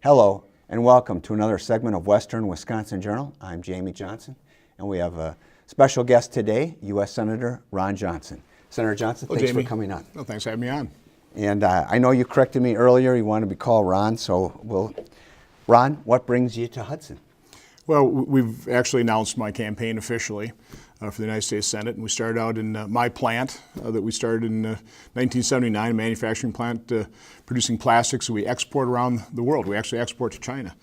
Hello and welcome to another segment of Western Wisconsin Journal. I'm Jamie Johnson, and we have a special guest today, U.S. Senator Ron Johnson. Senator Johnson, thanks for coming on. Well, thanks for having me on. And I know you corrected me earlier. You wanted to be called Ron, so Ron, what brings you to Hudson? Well, we've actually announced my campaign officially for the United States Senate, and we started out in my plant that we started in 1979, a manufacturing plant producing plastics that we export around the world. We actually export to China.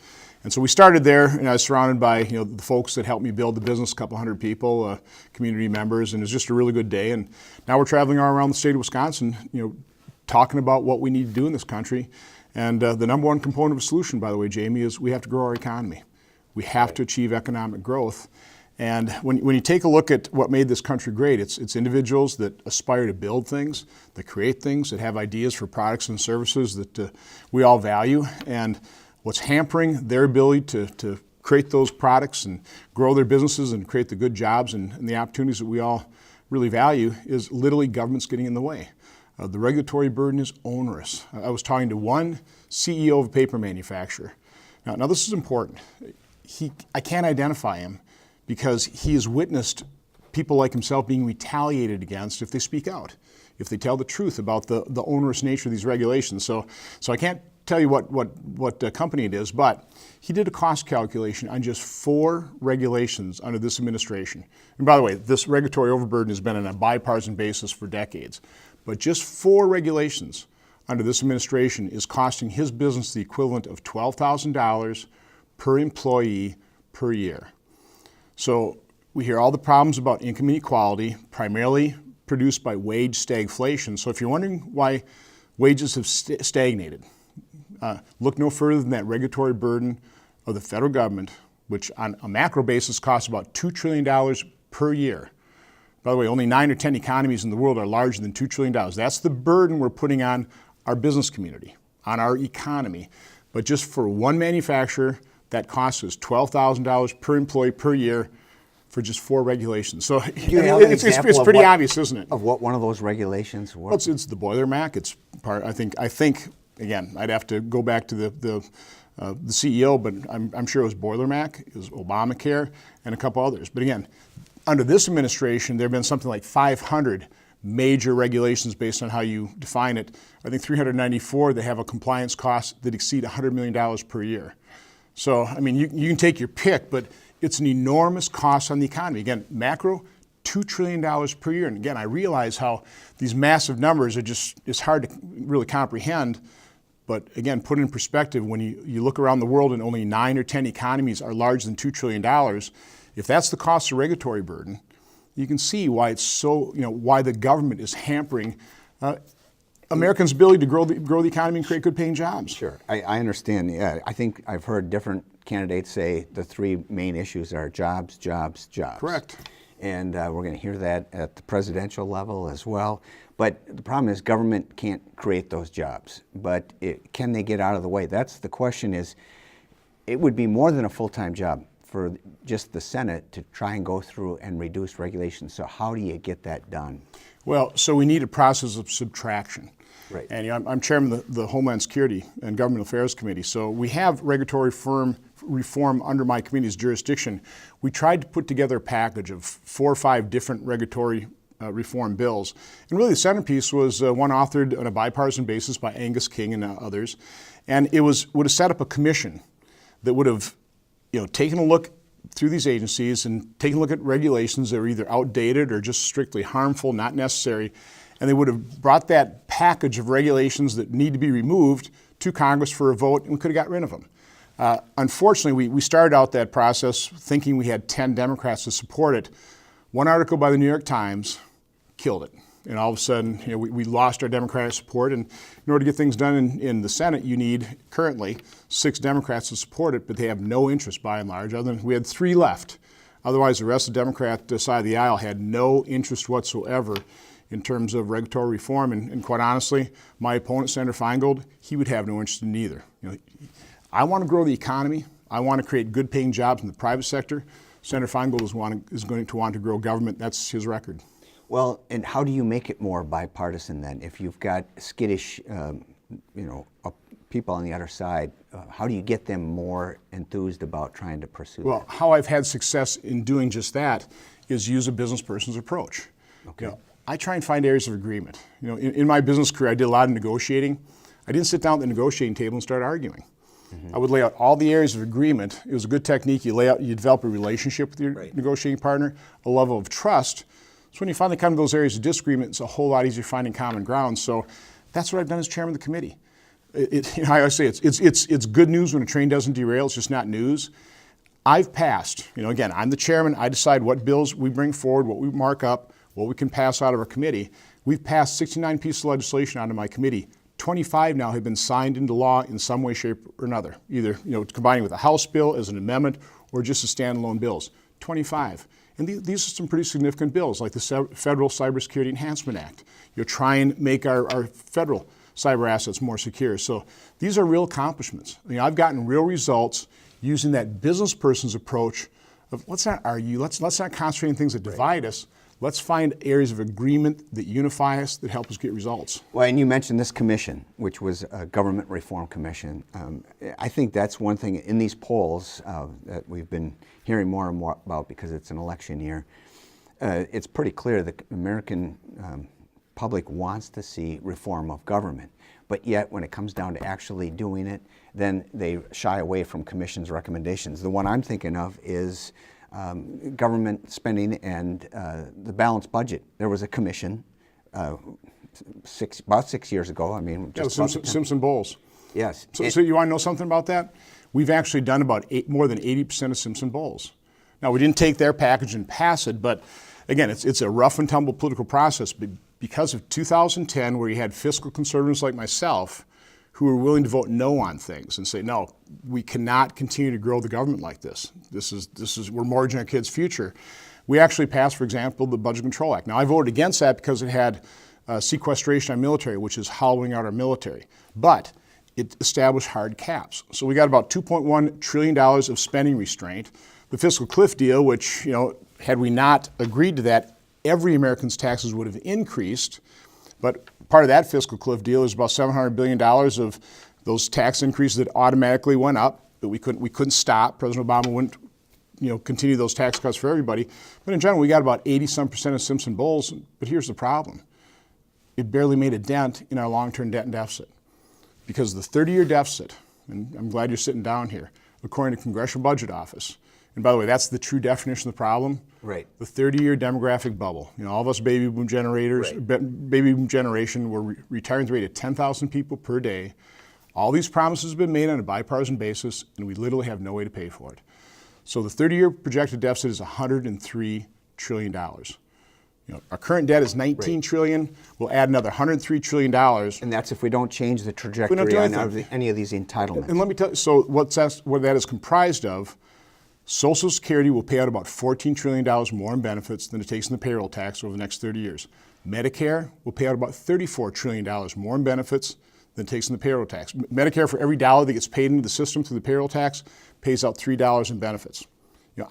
And so we started there, and I was surrounded by the folks that helped me build the business, a couple hundred people, community members, and it was just a really good day. And now we're traveling all around the state of Wisconsin, talking about what we need to do in this country. And the number one component of a solution, by the way, Jamie, is we have to grow our economy. We have to achieve economic growth. And when you take a look at what made this country great, it's individuals that aspire to build things, that create things, that have ideas for products and services that we all value. And what's hampering their ability to create those products and grow their businesses and create the good jobs and the opportunities that we all really value is literally government's getting in the way. The regulatory burden is onerous. I was talking to one CEO of a paper manufacturer. Now this is important. I can't identify him because he has witnessed people like himself being retaliated against if they speak out, if they tell the truth about the onerous nature of these regulations. So I can't tell you what company it is, but he did a cost calculation on just 4 regulations under this administration. And by the way, this regulatory overburden has been on a bipartisan basis for decades. But just 4 regulations under this administration is costing his business the equivalent of $12,000 per employee per year. So we hear all the problems about income inequality, primarily produced by wage stagflation. So if you're wondering why wages have stagnated, look no further than that regulatory burden of the federal government, which on a macro basis costs about $2 trillion per year. By the way, only 9 or 10 economies in the world are larger than $2 trillion. That's the burden we're putting on our business community, on our economy. But just for one manufacturer, that cost is $12,000 per employee per year for just 4 regulations. So it's pretty obvious, isn't it? Of what one of those regulations were? Well, it's the Boiler Mac. It's part. I think again, I'd have to go back to the CEO, but I'm sure it was Boiler Mac, it was Obamacare, and a couple others. But again, under this administration, there have been something like 500 major regulations based on how you define it. I think 394 that have a compliance cost that exceed $100 million per year. So, I mean, you can take your pick, but it's an enormous cost on the economy. Again, macro, $2 trillion per year. And again, I realize how these massive numbers it's hard to really comprehend. But again, put it in perspective, when you look around the world and only 9 or 10 economies are larger than $2 trillion, if that's the cost of regulatory burden, you can see why it's so, why the government is hampering Americans' ability to grow the economy and create good paying jobs. Sure, I understand. Yeah, I think I've heard different candidates say the 3 main issues are jobs, jobs, jobs. Correct. And we're going to hear that at the presidential level as well. But the problem is government can't create those jobs. But can they get out of the way? That's the question is, it would be more than a full-time job for just the Senate to try and go through and reduce regulations. So how do you get that done? Well, so we need a process of subtraction. Right. And I'm chairman of the Homeland Security and Government Affairs Committee. So we have regulatory reform under my committee's jurisdiction. We tried to put together a package of 4 or 5 different regulatory reform bills. And really the centerpiece was one authored on a bipartisan basis by Angus King and others. And it would have set up a commission that would have taken a look through these agencies and taken a look at regulations that are either outdated or just strictly harmful, not necessary. And they would have brought that package of regulations that need to be removed to Congress for a vote, and we could have got rid of them. Unfortunately, we started out that process thinking we had 10 Democrats to support it. One article by the New York Times killed it. And all of a sudden, we lost our Democratic support. And in order to get things done in the Senate, you need currently 6 Democrats to support it, but they have no interest by and large. Other than we had 3 left. Otherwise, the rest of the Democrat side of the aisle had no interest whatsoever in terms of regulatory reform. And quite honestly, my opponent, Senator Feingold, he would have no interest in either. I want to grow the economy. I want to create good paying jobs in the private sector. Senator Feingold is going to want to grow government. That's his record. Well, and how do you make it more bipartisan then? If you've got skittish, people on the other side, how do you get them more enthused about trying to pursue Well, that? how I've had success in doing just that is use a business person's approach. Okay. I try and find areas of agreement. In my business career, I did a lot of negotiating. I didn't sit down at the negotiating table and start arguing. I would lay out all the areas of agreement. It was a good technique. You develop a relationship with your negotiating partner, a level of trust. So when you finally come to those areas of disagreement, it's a whole lot easier finding common ground. So that's what I've done as chairman of the committee. I always say it's good news when a train doesn't derail. It's just not news. I've passed. Again, I'm the chairman. I decide what bills we bring forward, what we mark up, what we can pass out of our committee. We've passed 69 pieces of legislation out of my committee. 25 now have been signed into law in some way, shape, or another, either combining with a House bill as an amendment or just as standalone bills. 25. And these are some pretty significant bills, like the Federal Cybersecurity Enhancement Act. Try and make our federal cyber assets more secure. So these are real accomplishments. I've gotten real results using that business person's approach of let's not argue, let's not concentrate on things that divide us. Let's find areas of agreement that unify us, that help us get results. Well, and you mentioned this commission, which was a government reform commission. I think that's one thing in these polls that we've been hearing more and more about because it's an election year. It's pretty clear the American public wants to see reform of government. But yet, when it comes down to actually doing it, then they shy away from commission's recommendations. The one I'm thinking of is government spending and the balanced budget. There was a commission about 6 years ago. I mean, just Simpson-Bowles. Yes. So you want to know something about that? We've actually done more than 80% of Simpson-Bowles. Now, we didn't take their package and pass it, but again, it's a rough and tumble political process. But because of 2010, where you had fiscal conservatives like myself who were willing to vote no on things and say, no, we cannot continue to grow the government like this. We're mortgaging our kids' future. We actually passed, for example, the Budget Control Act. Now, I voted against that because it had sequestration on military, which is hollowing out our military. But it established hard caps. So we got about $2.1 trillion of spending restraint. The fiscal cliff deal, which, had we not agreed to that, every American's taxes would have increased. But part of that fiscal cliff deal is about $700 billion of those tax increases that automatically went up, that we couldn't stop. President Obama wouldn't continue those tax cuts for everybody. But in general, we got about 80-some% of Simpson-Bowles. But here's the problem. It barely made a dent in our long-term debt and deficit. Because the 30-year deficit, and I'm glad you're sitting down here, according to Congressional Budget Office, and by the way, that's the true definition of the problem. Right. The 30-year demographic bubble. All of us baby boom generation, we're retiring at the rate of 10,000 people per day. All these promises have been made on a bipartisan basis, and we literally have no way to pay for it. So the 30-year projected deficit is $103 trillion. Our current debt is $19 trillion. We'll add another $103 trillion. And that's if we don't change the trajectory on any of these entitlements. And let me tell you, so what that is comprised of, Social Security will pay out about $14 trillion more in benefits than it takes in the payroll tax over the next 30 years. Medicare will pay out about $34 trillion more in benefits than it takes in the payroll tax. Medicare, for every dollar that gets paid into the system through the payroll tax, pays out $3 in benefits.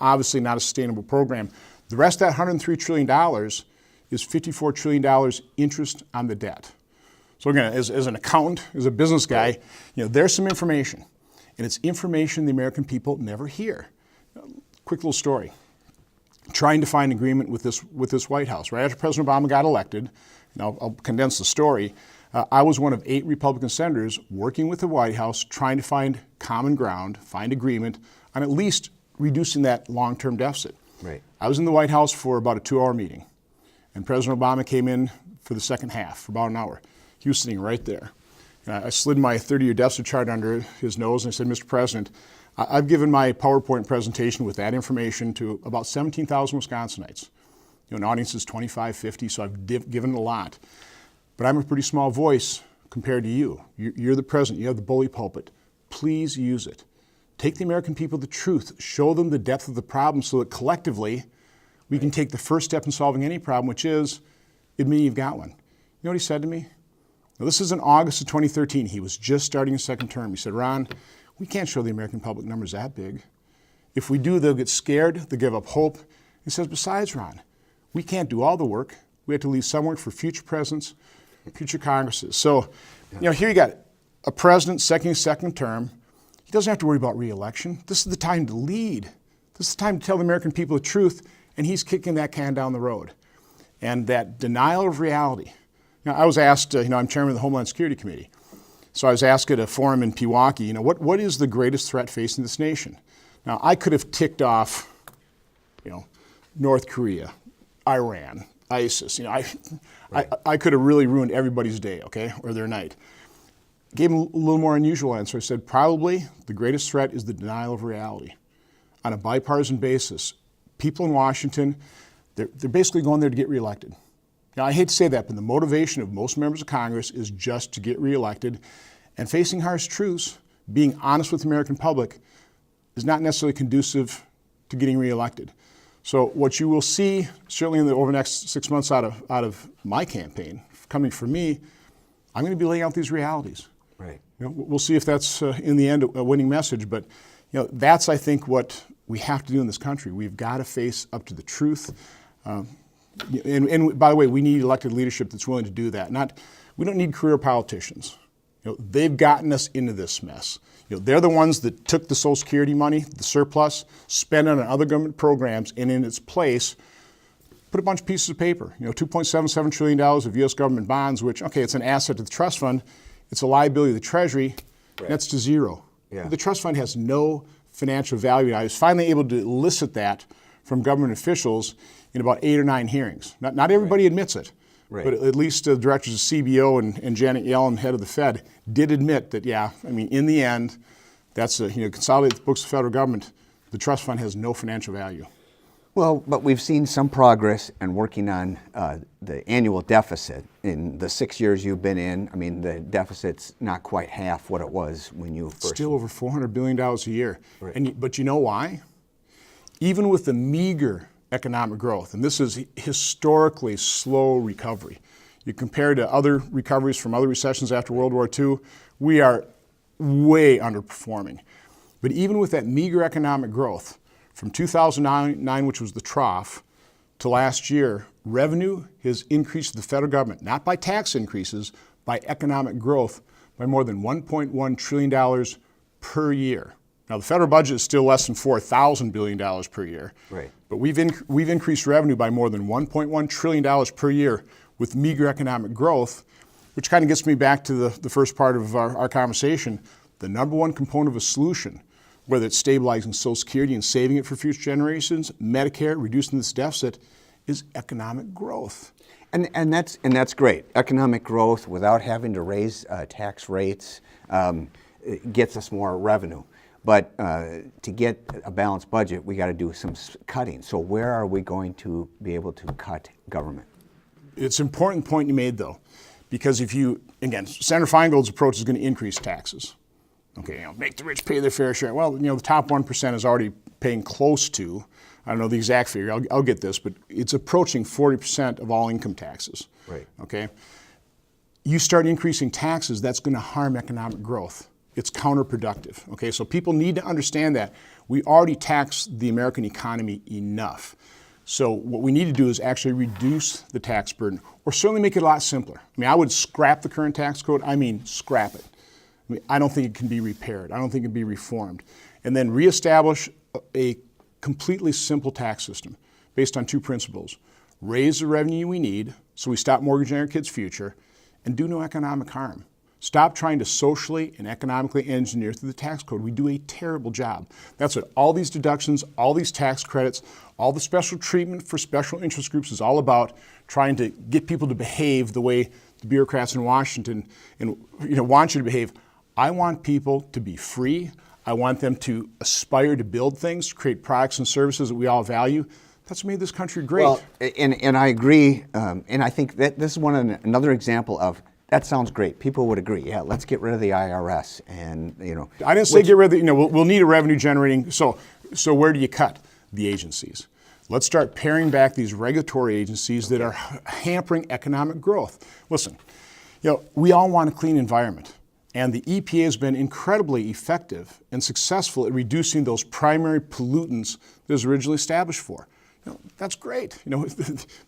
Obviously not a sustainable program. The rest of that $103 trillion is $54 trillion interest on the debt. So again, as an accountant, as a business guy, there's some information. And it's information the American people never hear. Quick little story. Trying to find agreement with this White House. Right after President Obama got elected, and I'll condense the story, I was one of 8 Republican senators working with the White House trying to find common ground, find agreement on at least reducing that long-term deficit. Right. I was in the White House for about a 2-hour meeting, and President Obama came in for the second half, for about an hour. He was sitting right there. And I slid my 30-year deficit chart under his nose and I said, Mr. President, I've given my PowerPoint presentation with that information to about 17,000 Wisconsinites. An audience is 25, 50, so I've given a lot. But I'm a pretty small voice compared to you. You're the president. You have the bully pulpit. Please use it. Take the American people the truth. Show them the depth of the problem so that collectively we can take the first step in solving any problem, which is admit you've got one. You know what he said to me? Now, this is in August of 2013. He was just starting his second term. He said, Ron, we can't show the American public numbers that big. If we do, they'll get scared, they'll give up hope. He says, besides, Ron, we can't do all the work. We have to leave some work for future presidents, future Congresses. So, here you got a president seeking a second term, he doesn't have to worry about re-election. This is the time to lead. This is the time to tell the American people the truth, and he's kicking that can down the road. And that denial of reality. Now, I was asked, I'm chairman of the Homeland Security Committee. So I was asked at a forum in Pewaukee, what is the greatest threat facing this nation? Now, I could have ticked off, North Korea, Iran, ISIS. I could have really ruined everybody's day, okay, or their night. Gave him a little more unusual answer. I said, probably the greatest threat is the denial of reality. On a bipartisan basis, people in Washington, they're basically going there to get reelected. Now, I hate to say that, but the motivation of most members of Congress is just to get reelected. And facing harsh truths, being honest with the American public, is not necessarily conducive to getting reelected. So what you will see, certainly over the next 6 months out of my campaign, coming from me, I'm going to be laying out these realities. Right. We'll see if that's, in the end, a winning message. But that's, I think, what we have to do in this country. We've got to face up to the truth. And by the way, we need elected leadership that's willing to do that. We don't need career politicians. They've gotten us into this mess. They're the ones that took the Social Security money, the surplus, spent it on other government programs, and in its place, put a bunch of pieces of paper. $2.77 trillion of U.S. government bonds, which, okay, it's an asset to the trust fund. It's a liability of the Treasury. Right. That's to zero. Yeah. The trust fund has no financial value. And I was finally able to elicit that from government officials in about 8 or 9 hearings. Not everybody admits it, but at least the directors of CBO and Janet Yellen, head of the Fed, did admit that, in the end, that's consolidated the books of the federal government, the trust fund has no financial value. Well, but we've seen some progress in working on the annual deficit. In the 6 years you've been in, the deficit's not quite half what it was when you first... Still over $400 billion a year. Right. But you know why? Even with the meager economic growth, and this is historically slow recovery. You compare to other recoveries from other recessions after World War II, we are way underperforming. But even with that meager economic growth, from 2009, which was the trough, to last year, revenue has increased to the federal government, not by tax increases, by economic growth, by more than $1.1 trillion per year. Now, the federal budget is still less than $4,000 billion per year. Right. But we've increased revenue by more than $1.1 trillion per year with meager economic growth, which kind of gets me back to the first part of our conversation. The number one component of a solution, whether it's stabilizing Social Security and saving it for future generations, Medicare, reducing this deficit, is economic growth. And that's great. Economic growth without having to raise tax rates gets us more revenue. But to get a balanced budget, we got to do some cutting. So where are we going to be able to cut government? It's an important point you made, though, because Senator Feingold's approach is going to increase taxes. Okay, make the rich pay their fair share. Well, the top 1% is already paying close to, I don't know the exact figure, I'll get this, but it's approaching 40% of all income taxes. Right. Okay? You start increasing taxes, that's going to harm economic growth. It's counterproductive. Okay, so people need to understand that. We already tax the American economy enough. So what we need to do is actually reduce the tax burden, or certainly make it a lot simpler. I would scrap the current tax code. Scrap it. I don't think it can be repaired. I don't think it can be reformed. And then reestablish a completely simple tax system based on 2 principles. Raise the revenue we need so we stop mortgaging our kids' future, and do no economic harm. Stop trying to socially and economically engineer through the tax code. We do a terrible job. That's what all these deductions, all these tax credits, all the special treatment for special interest groups is all about, trying to get people to behave the way the bureaucrats in Washington want you to behave. I want people to be free. I want them to aspire to build things, to create products and services that we all value. That's what made this country great. Well, and I agree, and I think that this is another example of, that sounds great. People would agree. Yeah, let's get rid of the IRS, and I didn't say get rid of the. We'll need a revenue generating. So where do you cut? The agencies. Let's start paring back these regulatory agencies that are hampering economic growth. Listen, we all want a clean environment. And the EPA has been incredibly effective and successful at reducing those primary pollutants that it was originally established for. That's great.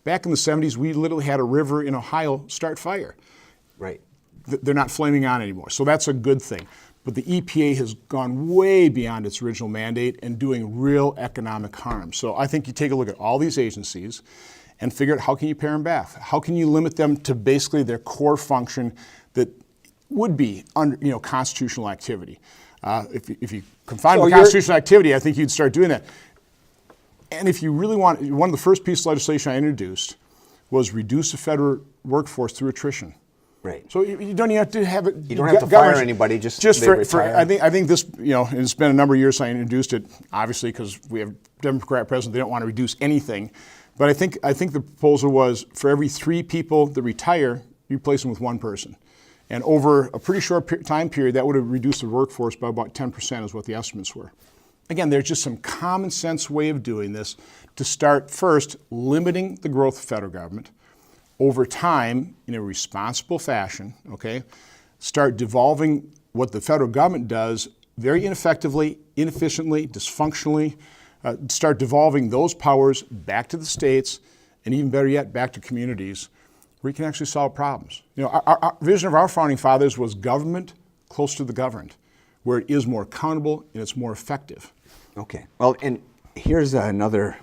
Back in the 70s, we literally had a river in Ohio start fire. Right. they're not flaming on anymore. So that's a good thing. But the EPA has gone way beyond its original mandate and doing real economic harm. So I think you take a look at all these agencies and figure out how can you pare them back? How can you limit them to basically their core function that would be under, constitutional activity? If you confine with constitutional activity, I think you'd start doing that. And if you really want, one of the first pieces of legislation I introduced was reduce the federal workforce through attrition. Right. So you don't even have to have it. You don't have to fire anybody. Just for retire. I think this. It's been a number of years since I introduced it. Obviously, because we have Democrat president, they don't want to reduce anything. But I think the proposal was for every 3 people that retire, you replace them with 1 person. And over a pretty short time period, that would have reduced the workforce by about 10%, is what the estimates were. Again, there's just some common sense way of doing this to start first limiting the growth of the federal government. Over time, in a responsible fashion, okay, start devolving what the federal government does very ineffectively, inefficiently, dysfunctionally, start devolving those powers back to the states, and even better yet, back to communities where you can actually solve problems. Our vision of our founding fathers was government close to the governed, where it is more accountable and it's more effective. Okay. Well, and here's another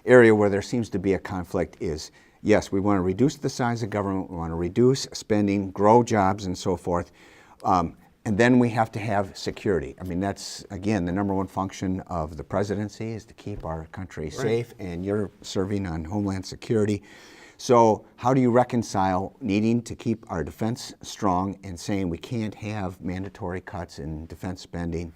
area where there seems to be a conflict is, yes, we want to reduce the size of government, we want to reduce spending, grow jobs, and so forth. And then we have to have security. I mean, that's, again, the number 1 function of the presidency is to keep our country safe, and you're serving on Homeland Security. So how do you reconcile needing to keep our defense strong and saying we can't have mandatory cuts in defense spending,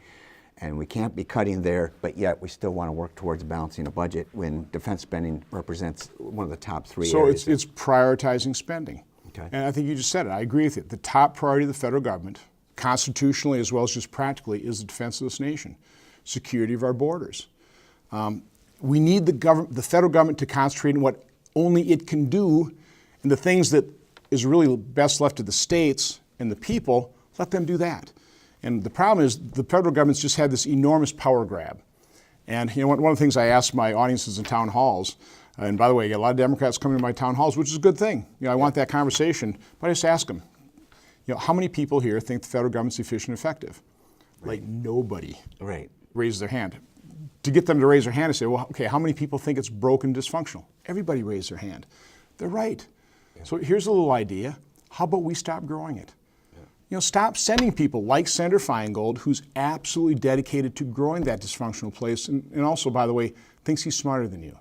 and we can't be cutting there, but yet we still want to work towards balancing a budget when defense spending represents one of the top 3 areas? So it's prioritizing spending. Okay. And I think you just said it. I agree with it. The top priority of the federal government, constitutionally as well as just practically, is the defense of this nation, security of our borders. We need the federal government to concentrate on what only it can do, and the things that is really best left to the states and the people, let them do that. And the problem is the federal government's just had this enormous power grab. And one of the things I ask my audiences in town halls, and by the way, I get a lot of Democrats coming to my town halls, which is a good thing. I want that conversation, but I just ask them, how many people here think the federal government's efficient and effective? Right. Like nobody raises their hand. To get them to raise their hand and say, well, okay, how many people think it's broken, dysfunctional? Everybody raised their hand. They're right. Yeah. So here's a little idea. How about we stop growing it? Yeah. Stop sending people like Senator Feingold, who's absolutely dedicated to growing that dysfunctional place, and also, by the way, thinks he's smarter than you.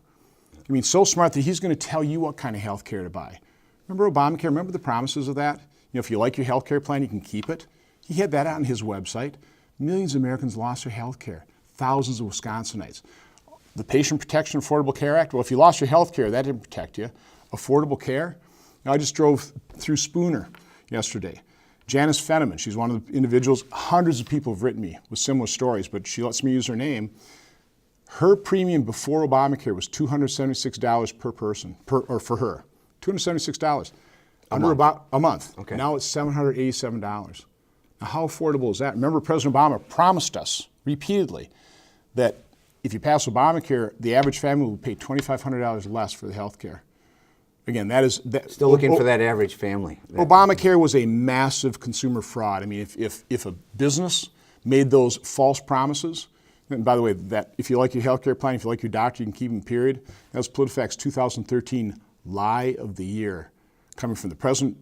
I mean, so smart that he's going to tell you what kind of health care to buy. Remember Obamacare? Remember the promises of that? If you like your health care plan, you can keep it. He had that on his website. Millions of Americans lost their health care. Thousands of Wisconsinites. The Patient Protection Affordable Care Act, well, if you lost your health care, that didn't protect you. Affordable care. I just drove through Spooner yesterday. Janice Fenneman, she's one of the individuals, hundreds of people have written me with similar stories, but she lets me use her name. Her premium before Obamacare was $276 per person, for her. $276. About a month. Okay. Now it's $787. Now, how affordable is that? Remember, President Obama promised us repeatedly that if you pass Obamacare, the average family will pay $2,500 less for the health care. Again, that is... Still looking for that average family. Obamacare was a massive consumer fraud. I mean, if a business made those false promises, and by the way, that if you like your health care plan, if you like your doctor, you can keep them, period. That was PolitiFact's 2013 Lie of the Year, coming from the President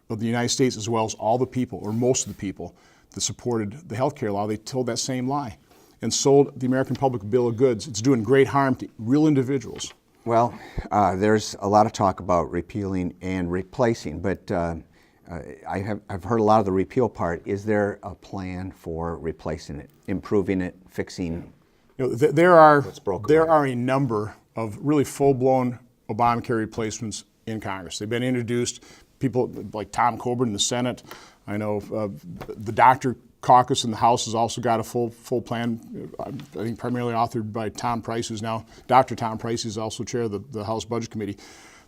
of the United States as well as all the people, or most of the people, that supported the health care law. They told that same lie and sold the American public a bill of goods. It's doing great harm to real individuals. Well, there's a lot of talk about repealing and replacing, but I've heard a lot of the repeal part. Is there a plan for replacing it, improving it, fixing? There are a number of really full-blown Obamacare replacements in Congress. They've been introduced. People like Tom Coburn in the Senate. I know the Doctor Caucus in the House has also got a full plan, I think primarily authored by Tom Price, who's now Dr. Tom Price, who's also chair of the House Budget Committee.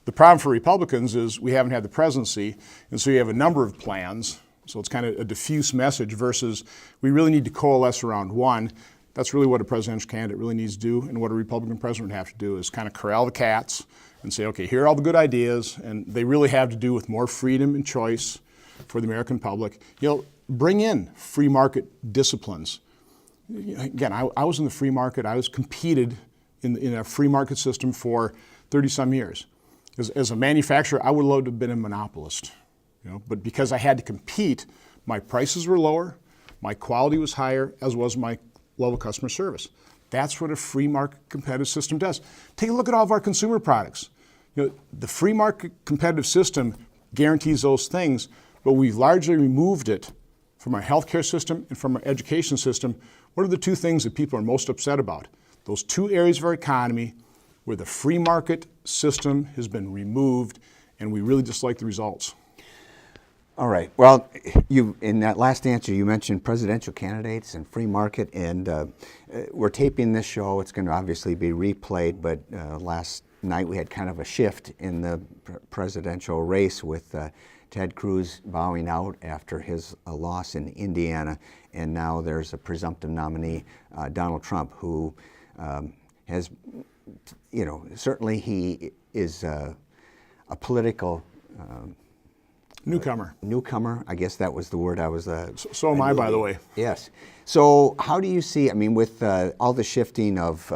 The problem for Republicans is we haven't had the presidency, and so you have a number of plans. So it's kind of a diffuse message versus we really need to coalesce around one. That's really what a presidential candidate really needs to do, and what a Republican president would have to do is kind of corral the cats and say, okay, here are all the good ideas, and they really have to do with more freedom and choice, for the American public. Bring in free market disciplines. Again, I was in the free market. I was competed in a free market system for 30-some years. As a manufacturer, I would love to have been a monopolist. But because I had to compete, my prices were lower, my quality was higher, as was my level of customer service. That's what a free market competitive system does. Take a look at all of our consumer products. The free market competitive system guarantees those things, but we've largely removed it from our healthcare system and from our education system. What are the two things that people are most upset about? Those two areas of our economy where the free market system has been removed, and we really dislike the results. All right. Well, in that last answer, you mentioned presidential candidates and free market, and we're taping this show. It's going to obviously be replayed, but last night we had kind of a shift in the presidential race with Ted Cruz bowing out after his loss in Indiana, and now there's a presumptive nominee, Donald Trump, who has, certainly he is a political Newcomer. I guess that was the word I was. So am I, by the way. Yes. So how do you see? I mean, with all the shifting of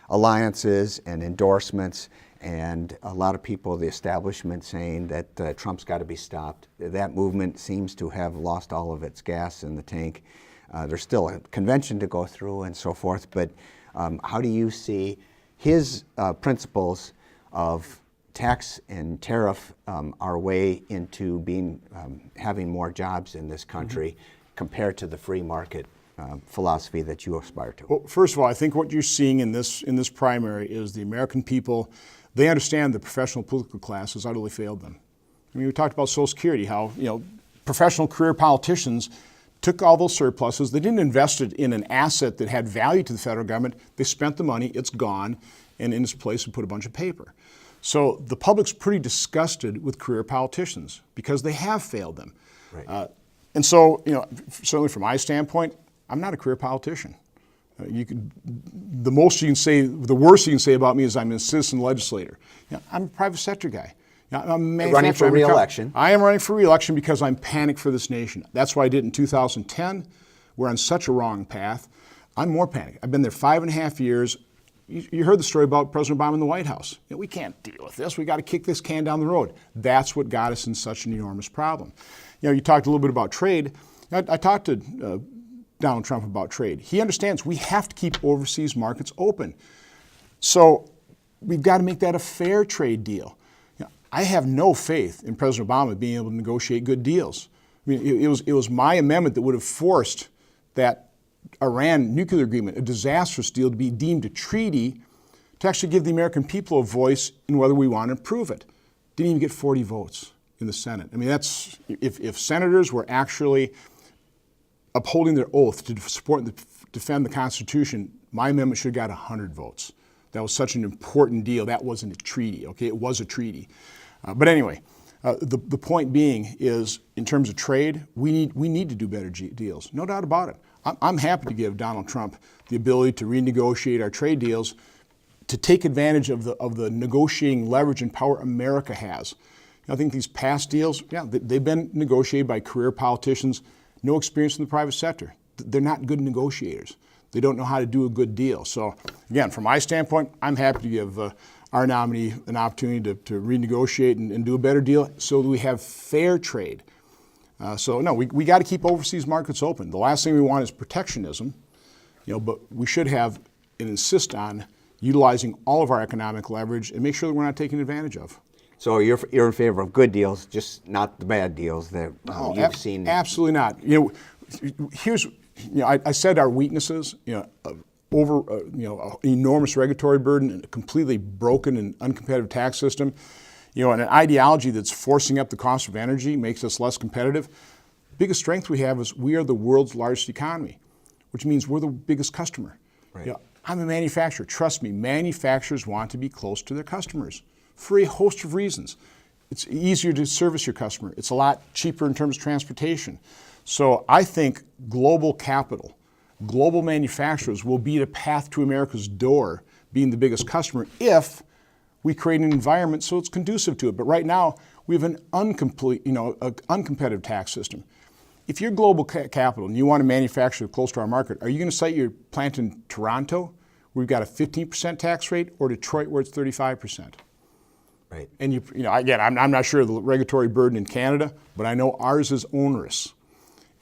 alliances and endorsements, and a lot of people, the establishment, saying that Trump's got to be stopped. That movement seems to have lost all of its gas in the tank. There's still a convention to go through and so forth. But how do you see his principles of tax and tariff our way into having more jobs in this country compared to the free market philosophy that you aspire to? Well, first of all, I think what you're seeing in this primary is the American people. They understand the professional political class has utterly failed them. I mean, we talked about Social Security, how professional career politicians took all those surpluses. They didn't invest it in an asset that had value to the federal government. They spent the money, it's gone, and in its place we put a bunch of paper. So the public's pretty disgusted with career politicians because they have failed them. Right. And so, certainly from my standpoint, I'm not a career politician. The worst you can say about me is I'm a citizen legislator. I'm a private sector guy. I'm running for re-election. I am running for re-election because I'm panicked for this nation. That's what I did in 2010. We're on such a wrong path. I'm more panicked. I've been there 5.5 years. You heard the story about President Obama in the White House. We can't deal with this. We got to kick this can down the road. That's what got us in such an enormous problem. You talked a little bit about trade. I talked to Donald Trump about trade. He understands we have to keep overseas markets open. So we've got to make that a fair trade deal. I have no faith in President Obama being able to negotiate good deals. I mean, it was my amendment that would have forced that Iran nuclear agreement, a disastrous deal, to be deemed a treaty to actually give the American people a voice in whether we want to approve it. Didn't even get 40 votes in the Senate. I mean, that's if senators were actually upholding their oath to support and defend the Constitution, my amendment should have got 100 votes. That was such an important deal. That wasn't a treaty, okay? It was a treaty. But anyway, the point being is, in terms of trade, we need to do better deals. No doubt about it. I'm happy to give Donald Trump the ability to renegotiate our trade deals, to take advantage of the negotiating leverage and power America has. I think these past deals, they've been negotiated by career politicians, no experience in the private sector. They're not good negotiators. They don't know how to do a good deal. So again, from my standpoint, I'm happy to give our nominee an opportunity to renegotiate and do a better deal so that we have fair trade. We got to keep overseas markets open. The last thing we want is protectionism, but we should have and insist on utilizing all of our economic leverage and make sure that we're not taken advantage of. So you're in favor of good deals, just not the bad deals that you've seen? Absolutely not. I said our weaknesses, enormous regulatory burden, and a completely broken and uncompetitive tax system, and an ideology that's forcing up the cost of energy makes us less competitive. The biggest strength we have is we are the world's largest economy, which means we're the biggest customer. Right. I'm a manufacturer. Trust me, manufacturers want to be close to their customers for a host of reasons. It's easier to service your customer. It's a lot cheaper in terms of transportation. So I think global capital, global manufacturers will be the path to America's door, being the biggest customer, if we create an environment so it's conducive to it. But right now, We have an uncompetitive tax system. If you're global capital and you want to manufacture close to our market, are you going to site your plant in Toronto, where we've got a 15% tax rate, or Detroit, where it's 35%? Right. And again, I'm not sure of the regulatory burden in Canada, but I know ours is onerous.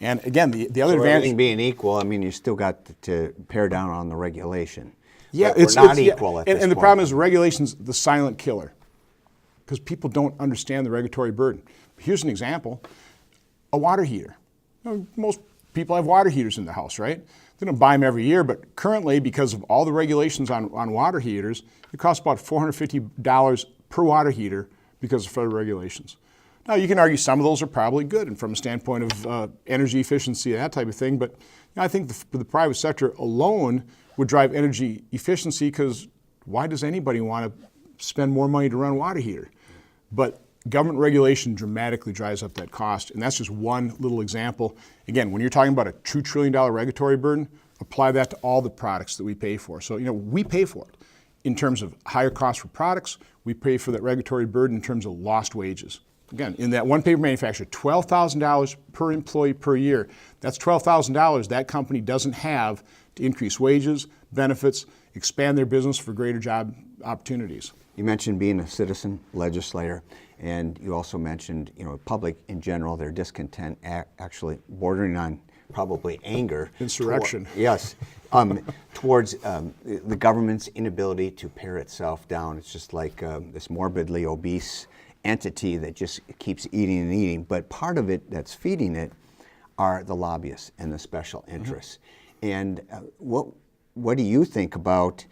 And again, the other So advantage, everything being equal, I mean, you still got to pare down on the regulation. yeah, But we're not equal at this and the point. problem is regulation's the silent killer, because people don't understand the regulatory burden. Here's an example: a water heater. Most people have water heaters in their house, right? They don't buy them every year, but currently, because of all the regulations on water heaters, it costs about $450 per water heater because of federal regulations. Now, you can argue some of those are probably good, and from a standpoint of energy efficiency, that type of thing, but I think the private sector alone would drive energy efficiency, because why does anybody want to spend more money to run a water heater? But government regulation dramatically drives up that cost, and that's just one little example. Again, when you're talking about a $2 trillion regulatory burden, apply that to all the products that we pay for. So, we pay for it in terms of higher costs for products. We pay for that regulatory burden in terms of lost wages. Again, in that one paper manufacturer, $12,000 per employee per year. That's $12,000 that company doesn't have to increase wages, benefits, expand their business for greater job opportunities. You mentioned being a citizen legislator, and you also mentioned, public in general, their discontent, actually bordering on probably anger. Insurrection. Yes, towards the government's inability to pare itself down. It's just like this morbidly obese entity that just keeps eating and eating. But part of it that's feeding it are the lobbyists and the special interests. And what do you think about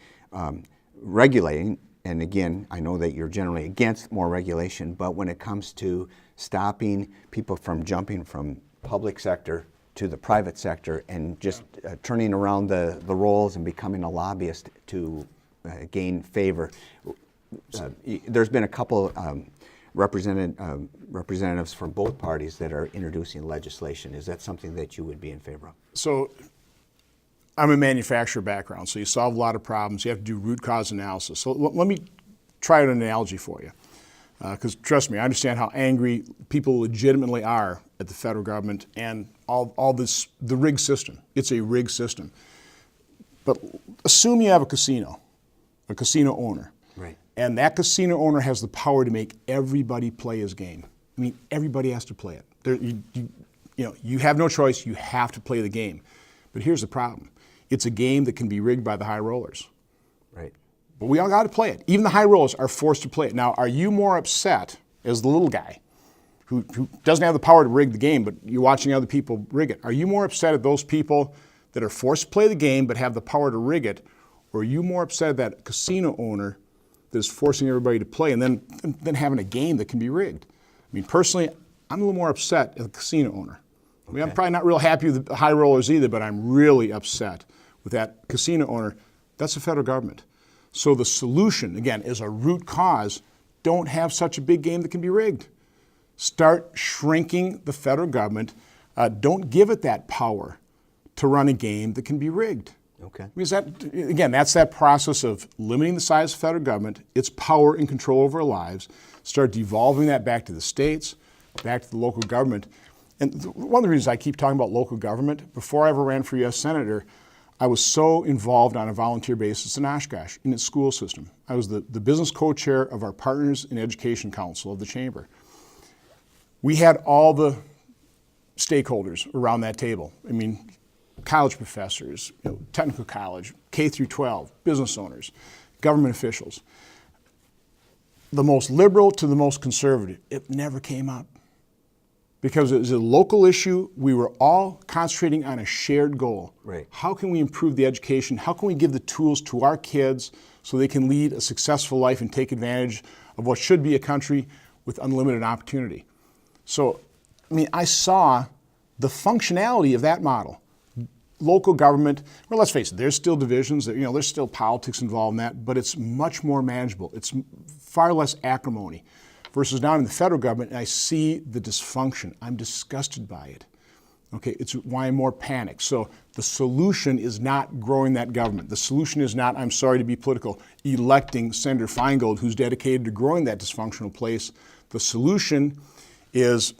regulating? And again, I know that you're generally against more regulation, but when it comes to stopping people from jumping from public sector to the private sector and just turning around the roles and becoming a lobbyist to gain favor, there's been a couple representatives from both parties that are introducing legislation. Is that something that you would be in favor of? So I'm a manufacturer background, so you solve a lot of problems. You have to do root cause analysis. So let me try an analogy for you, because trust me, I understand how angry people legitimately are at the federal government and all this, the rigged system. It's a rigged system. But assume you have a casino owner. Right. And that casino owner has the power to make everybody play his game. I mean, everybody has to play it. You have no choice. You have to play the game. But here's the problem. It's a game that can be rigged by the high rollers. Right. But we all got to play it. Even the high rollers are forced to play it. Now, are you more upset as the little guy who doesn't have the power to rig the game, but you're watching other people rig it? Are you more upset at those people that are forced to play the game but have the power to rig it? Or are you more upset at that casino owner that is forcing everybody to play and then having a game that can be rigged? I mean, personally, I'm a little more upset at the casino owner. I mean, I'm probably not real happy with the high rollers either, but I'm really upset with that casino owner. That's the federal government. So the solution, again, is a root cause. Don't have such a big game that can be rigged. Start shrinking the federal government. Don't give it that power to run a game that can be rigged. Okay. Because that's that process of limiting the size of the federal government, its power and control over our lives. Start devolving that back to the states, back to the local government. And one of the reasons I keep talking about local government, before I ever ran for U.S. Senator, I was so involved on a volunteer basis in Oshkosh, in its school system. I was the business co-chair of our Partners in Education Council of the Chamber. We had all the stakeholders around that table. I mean, college professors, technical college, K through 12, business owners, government officials. The most liberal to the most conservative, it never came up. Because it was a local issue, we were all concentrating on a shared goal. Right. How can we improve the education? How can we give the tools to our kids so they can lead a successful life and take advantage of what should be a country with unlimited opportunity? So, I mean, I saw the functionality of that model. Local government, well, let's face it, there's still divisions, there's still politics involved in that, but it's much more manageable. It's far less acrimony. Versus now in the federal government, and I see the dysfunction. I'm disgusted by it. Okay, it's why more panic. So the solution is not growing that government. The solution is not, I'm sorry to be political, electing Senator Feingold, who's dedicated to growing that dysfunctional place. The solution is,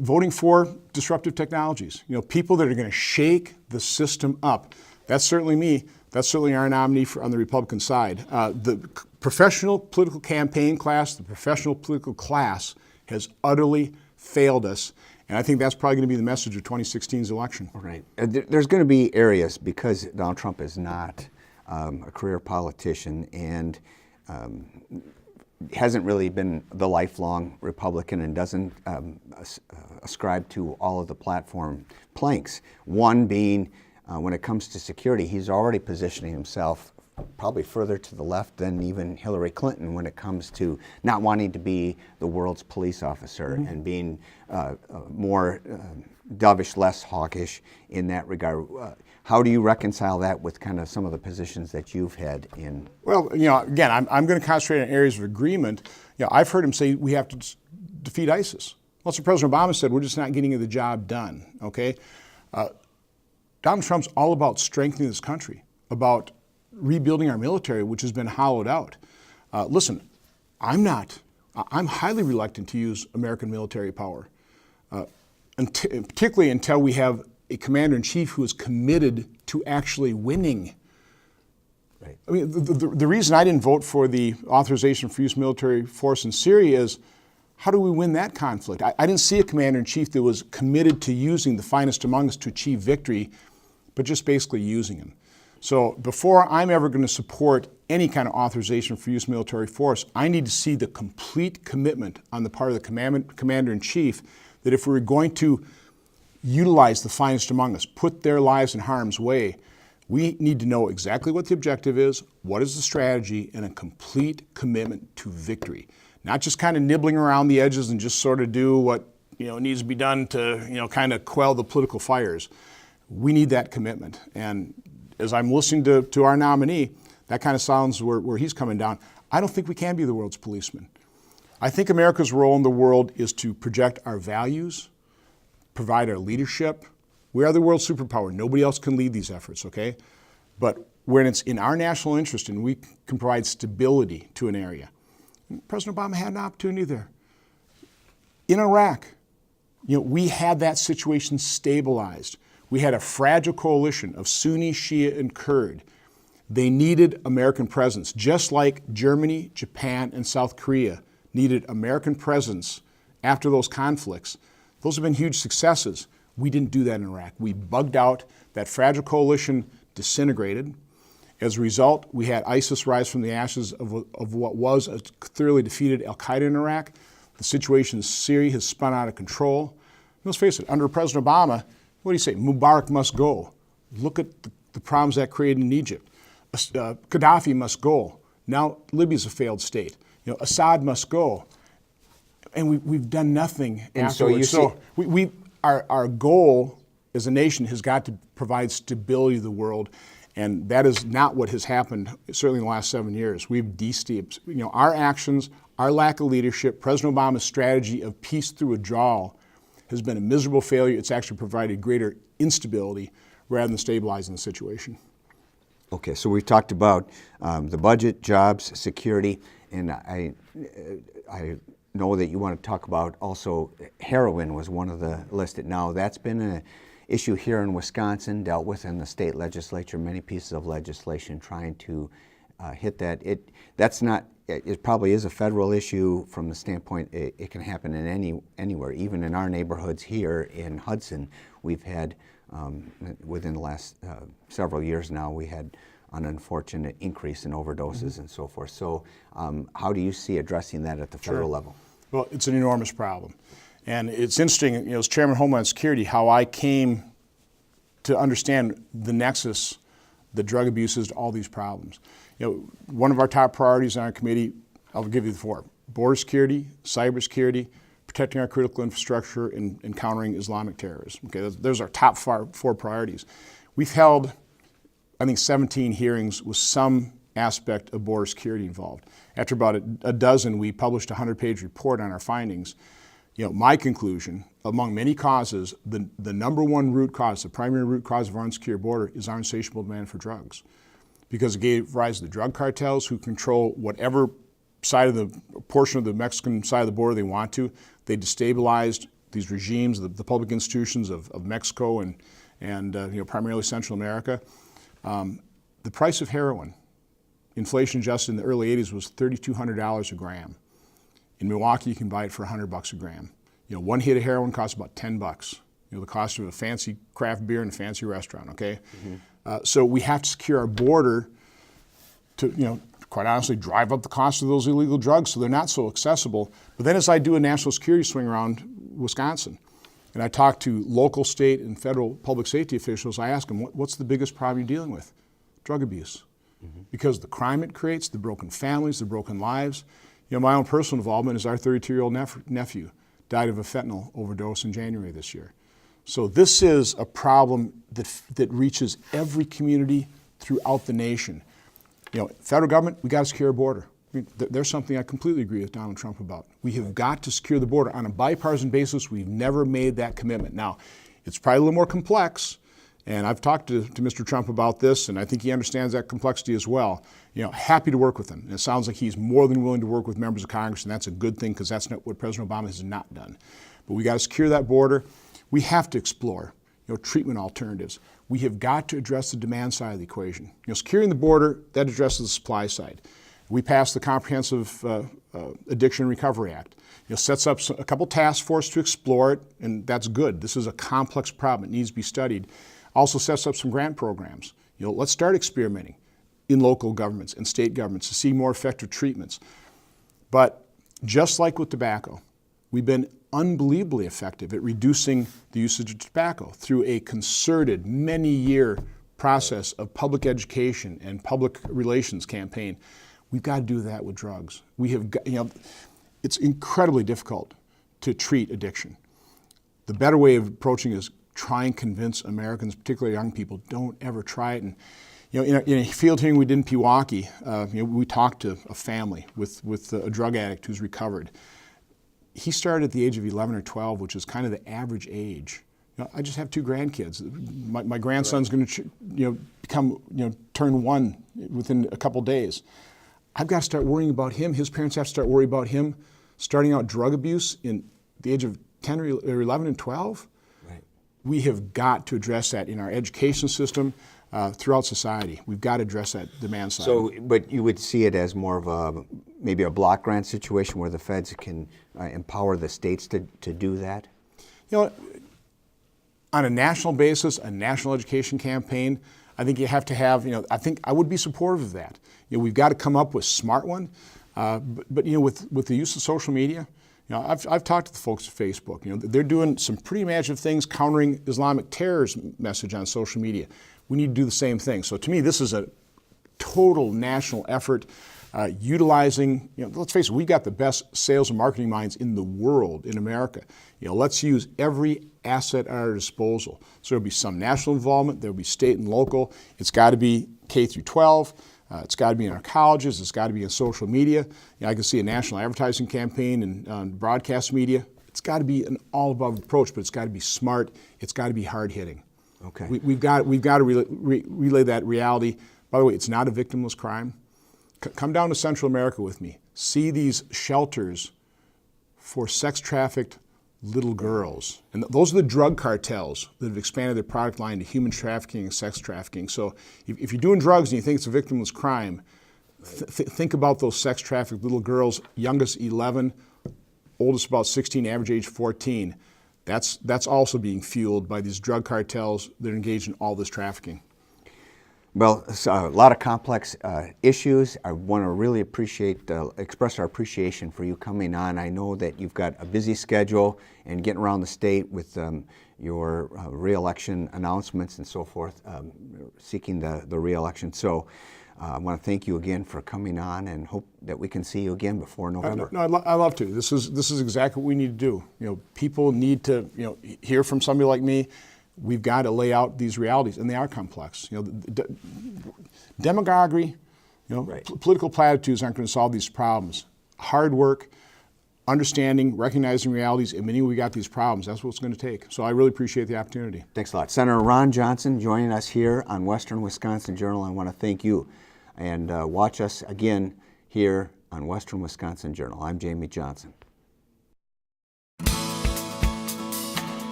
voting for disruptive technologies. People that are going to shake the system up. That's certainly me. That's certainly our nominee on the Republican side. The professional political campaign class, the professional political class has utterly failed us. And I think that's probably going to be the message of 2016's election. Right. There's going to be areas, because Donald Trump is not a career politician and hasn't really been the lifelong Republican and doesn't ascribe to all of the platform planks. One being, when it comes to security, he's already positioning himself probably further to the left than even Hillary Clinton when it comes to not wanting to be the world's police officer and being more dovish, less hawkish in that regard. How do you reconcile that with kind of some of the positions that you've had in? Well, again, I'm going to concentrate on areas of agreement. I've heard him say we have to defeat ISIS. Well, so President Obama said we're just not getting the job done, okay? Donald Trump's all about strengthening this country, about rebuilding our military, which has been hollowed out. Listen, I'm highly reluctant to use American military power, particularly until we have a commander-in-chief who is committed to actually winning. Right. I mean, the reason I didn't vote for the authorization for use of military force in Syria is, how do we win that conflict? I didn't see a commander-in-chief that was committed to using the finest among us to achieve victory, but just basically using him. So before I'm ever going to support any kind of authorization for use of military force, I need to see the complete commitment on the part of the commander-in-chief that if we're going to utilize the finest among us, put their lives in harm's way, we need to know exactly what the objective is, what is the strategy, and a complete commitment to victory. Not just kind of nibbling around the edges and just sort of do what needs to be done to kind of quell the political fires. We need that commitment. And as I'm listening to our nominee, that kind of sounds where he's coming down. I don't think we can be the world's policeman. I think America's role in the world is to project our values, provide our leadership. We are the world superpower. Nobody else can lead these efforts, okay? But when it's in our national interest and we can provide stability to an area, President Obama had an opportunity there. In Iraq, we had that situation stabilized. We had a fragile coalition of Sunni, Shia, and Kurd. They needed American presence, just like Germany, Japan, and South Korea needed American presence after those conflicts. Those have been huge successes. We didn't do that in Iraq. We bugged out. That fragile coalition disintegrated. As a result, we had ISIS rise from the ashes of what was a thoroughly defeated al-Qaeda in Iraq. The situation in Syria has spun out of control. Let's face it, under President Obama, what do you say? Mubarak must go. Look at the problems that created in Egypt. Gaddafi must go. Now Libya's a failed state. Assad must go. And we've done nothing afterwards. Our goal as a nation has got to provide stability to the world, and that is not what has happened, certainly in the last 7 years. We've de-steeped. Our actions, our lack of leadership, President Obama's strategy of peace through withdrawal has been a miserable failure. It's actually provided greater instability rather than stabilizing the situation. Okay, so we've talked about the budget, jobs, security, and I know that you want to talk about also heroin was one of the listed. Now, that's been an issue here in Wisconsin, dealt with in the state legislature, many pieces of legislation trying to hit that. It probably is a federal issue from the standpoint it can happen in anywhere. Even in our neighborhoods here in Hudson, we've had, within the last several years now, we had an unfortunate increase in overdoses and so forth. So how do you see addressing that at the federal level? Well, it's an enormous problem. And it's interesting, as Chairman of Homeland Security, how I came to understand the nexus, the drug abuses, all these problems. One of our top priorities on our committee, I'll give you the four: border security, cybersecurity, protecting our critical infrastructure, and countering Islamic terrorism. Okay, those are our top four priorities. We've held, I think, 17 hearings with some aspect of border security involved. After about a dozen, we published a 100-page report on our findings. My conclusion, among many causes, the number one root cause, the primary root cause of our insecure border is our insatiable demand for drugs. Because it gave rise to the drug cartels who control whatever side of the portion of the Mexican side of the border they want to. They destabilized these regimes, the public institutions of Mexico and primarily Central America. The price of heroin, inflation adjusted in the early 80s, was $3,200 a gram. In Milwaukee, you can buy it for $100 a gram. One hit of heroin costs about $10. The cost of a fancy craft beer in a fancy restaurant. Okay, so we have to secure our border to, quite honestly, drive up the cost of those illegal drugs so they're not so accessible. But then, as I do a national security swing around Wisconsin, and I talk to local, state, and federal public safety officials, I ask them, what's the biggest problem you're dealing with? Drug abuse. Because the crime it creates, the broken families, the broken lives. My own personal involvement is our 32-year-old nephew died of a fentanyl overdose in January this year. So this is a problem that reaches every community throughout the nation. Federal government, we got to secure our border. There's something I completely agree with Donald Trump about. We have got to secure the border on a bipartisan basis. We've never made that commitment. Now, it's probably a little more complex, and I've talked to Mr. Trump about this, and I think he understands that complexity as well. Happy to work with him. And it sounds like he's more than willing to work with members of Congress, and that's a good thing because that's not what President Obama has not done. But we got to secure that border. We have to explore, treatment alternatives. We have got to address the demand side of the equation. Securing the border, that addresses the supply side. We passed the Comprehensive Addiction Recovery Act. Sets up a couple task forces to explore it, and that's good. This is a complex problem. It needs to be studied. Also sets up some grant programs. Let's start experimenting in local governments and state governments to see more effective treatments. But just like with tobacco, we've been unbelievably effective at reducing the usage of tobacco through a concerted, many-year process of public education and public relations campaign. We've got to do that with drugs. We have, it's incredibly difficult to treat addiction. The better way of approaching is try and convince Americans, particularly young people, don't ever try it. And in a field hearing we did in Pewaukee, we talked to a family with a drug addict who's recovered. He started at the age of 11 or 12, which is kind of the average age. I just have 2 grandkids. My grandson's going to, turn 1 within a couple days. I've got to start worrying about him. His parents have to start worrying about him starting out drug abuse in the age of 10 or 11 and 12. Right. We have got to address that in our education system throughout society. We've got to address that demand side. So, but you would see it as more of maybe a block grant situation where the feds can empower the states to do that? On a national basis, a national education campaign, I think you have to have, I think I would be supportive of that. We've got to come up with a smart one. But with the use of social media, I've talked to the folks at Facebook. They're doing some pretty imaginative things countering Islamic terror's message on social media. We need to do the same thing. So to me, this is a total national effort utilizing, let's face it, we've got the best sales and marketing minds in the world, in America. Let's use every asset at our disposal. So there'll be some national involvement, there'll be state and local. It's got to be K through 12. It's got to be in our colleges. It's got to be in social media. I can see a national advertising campaign and broadcast media. It's got to be an all-above approach, but it's got to be smart. It's got to be hard-hitting. Okay. We've got to relay that reality. By the way, it's not a victimless crime. Come down to Central America with me. See these shelters for sex-trafficked little girls. And those are the drug cartels that have expanded their product line to human trafficking and sex trafficking. So if you're doing drugs and you think it's a victimless crime, think about those sex-trafficked little girls, youngest 11, oldest about 16, average age 14. That's also being fueled by these drug cartels that are engaged in all this trafficking. Well, a lot of complex issues. I want to really express our appreciation for you coming on. I know that you've got a busy schedule and getting around the state with your re-election announcements and so forth, seeking the re-election. So I want to thank you again for coming on and hope that we can see you again before November. No, I'd love to. This is exactly what we need to do. People need to hear from somebody like me. We've got to lay out these realities, and they are complex. Demagoguery, Right. Political platitudes aren't going to solve these problems. Hard work, understanding, recognizing realities, admitting we got these problems. That's what it's going to take. So I really appreciate the opportunity. Thanks a lot. Senator Ron Johnson joining us here on Western Wisconsin Journal. I want to thank you. And watch us again here on Western Wisconsin Journal. I'm Jamie Johnson.